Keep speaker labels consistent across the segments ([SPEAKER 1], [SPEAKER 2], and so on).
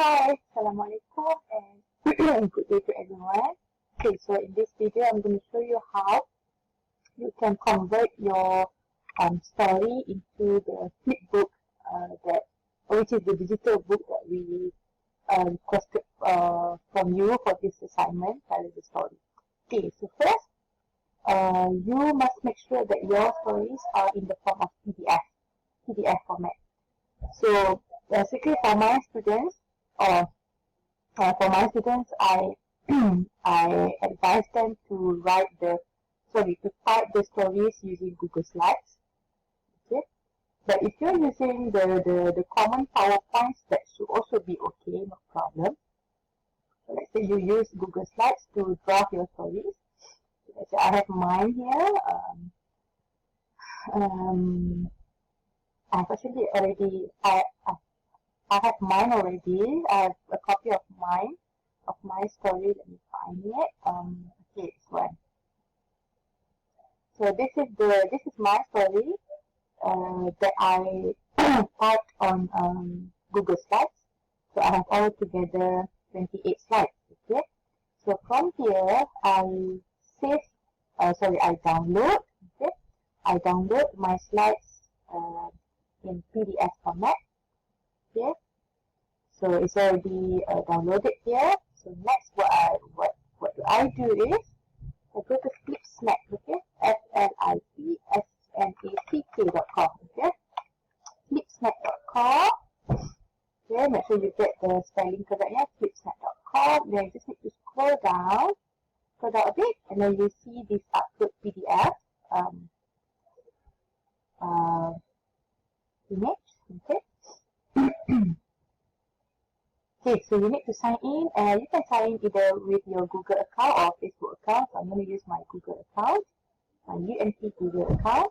[SPEAKER 1] Hi, Assalamualaikum and good day to everyone. Okay, so in this video, I'm going to show you how you can convert your story into the Flipbook which is the digital book that we requested from you for this assignment, that is the story. Okay, so first, you must make sure that your stories are in the form of PDF format. So basically, for my students, I I advise them to type the stories using Google Slides. Okay, but if you're using the common PowerPoints, that should also be okay, no problem. So let's say you use Google Slides to draft your stories. So let's say I have mine here. I've actually already I have mine already. I have a copy of my story. Let me find it. Okay, this one. So this is my story that I typed on Google Slides. So I have altogether 28 slides. Okay. So from here I download. Okay. I download my slides in PDF format. Okay, so it's already downloaded here. So next, what do I do is I go to Flipsnack. Okay, flipsnack.com. Okay, flipsnack.com. Okay, make sure you get the spelling correct. Yeah, flipsnack.com. Then you just need to scroll down a bit, and then you see this upload PDF image. Okay. Okay, so you need to sign in. You can sign in either with your Google account or Facebook account. So I'm going to use my Google account, my UNT Google account.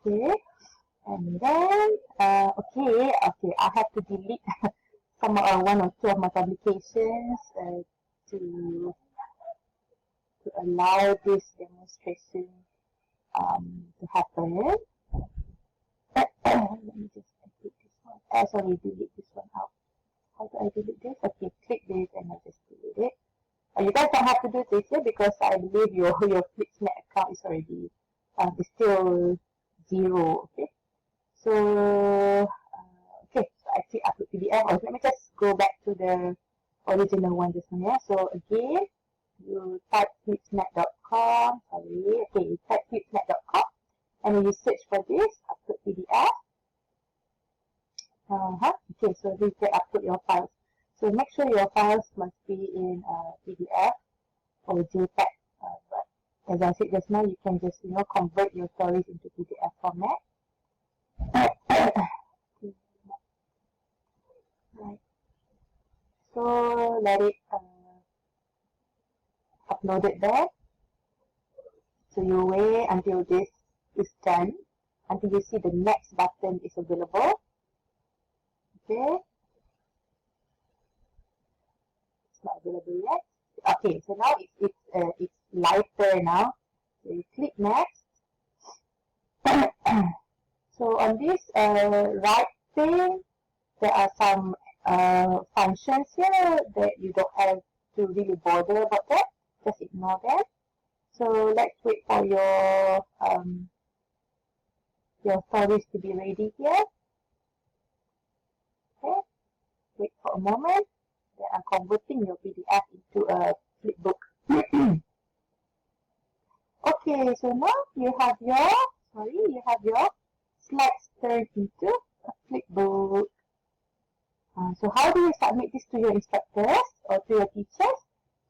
[SPEAKER 1] Okay, and then I have to delete one or two of my publications to allow this demonstration to happen. Let me just delete this one. Delete this one out. How do I delete this? Okay, click this and I just delete it. You guys don't have to do this here because I believe your Flipsnack account is already still 0. Okay, so so I click upload PDF. Or let me just go back to the original one just now. So again, you type flipsnack.com. You type flipsnack.com and then you search for this upload PDF. Okay, so you can upload your files. So make sure your files must be in PDF or JPEG. But as I said just now, you can just convert your stories into PDF format. Right. So let it upload it there. So you wait until this is done, until you see the next button is available. Okay. It's not available yet. Okay, so now it's lighter now. So you click next. So on this right thing, there are some functions here that you don't have to really bother about that. Just ignore them. So let's wait for your stories to be ready here. Okay, wait for a moment. They are converting your PDF into a flipbook. Okay, so now you have your slides turned into a flipbook. So how do you submit this to your instructors or to your teachers?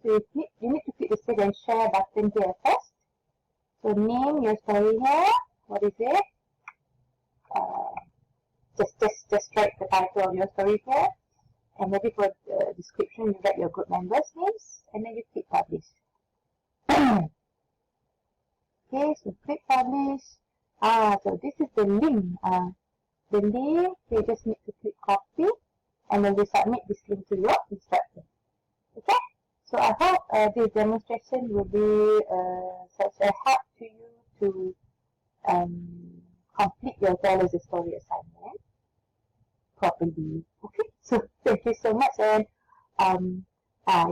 [SPEAKER 1] So you need to click the save and share button here first. So name your story here. What is it? Just write the title of your story here. And maybe for the description, you write your group members' names. And then you click publish. Okay, so click publish. So this is the link. The link, you just need to click copy. And then you submit this link to your instructor. Okay? So I hope this demonstration will be such a help to you to complete your Tell Us a Story assignment properly. Okay? So thank you so much, and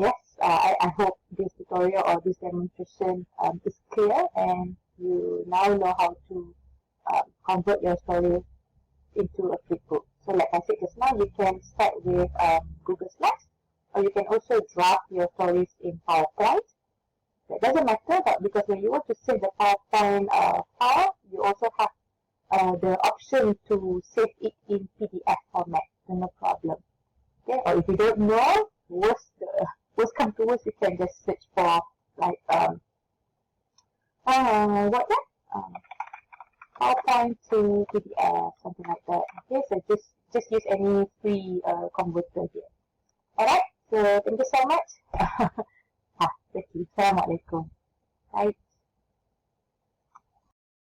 [SPEAKER 1] yes, I hope this tutorial or this demonstration is clear, and you now know how to convert your story into a flipbook. So like I said just now, you can start with Google Slides, or you can also draft your stories in PowerPoint. That doesn't matter, but because when you want to save the PowerPoint file, you also have the option to save it in PDF format, so no problem. Okay, or if you don't know, worst come to worst, you can just search for like what that PowerPoint to PDF, something like that. Okay, so just use any free converter here. Alright, so thank you so much. Thank you. Assalamualaikum. Bye.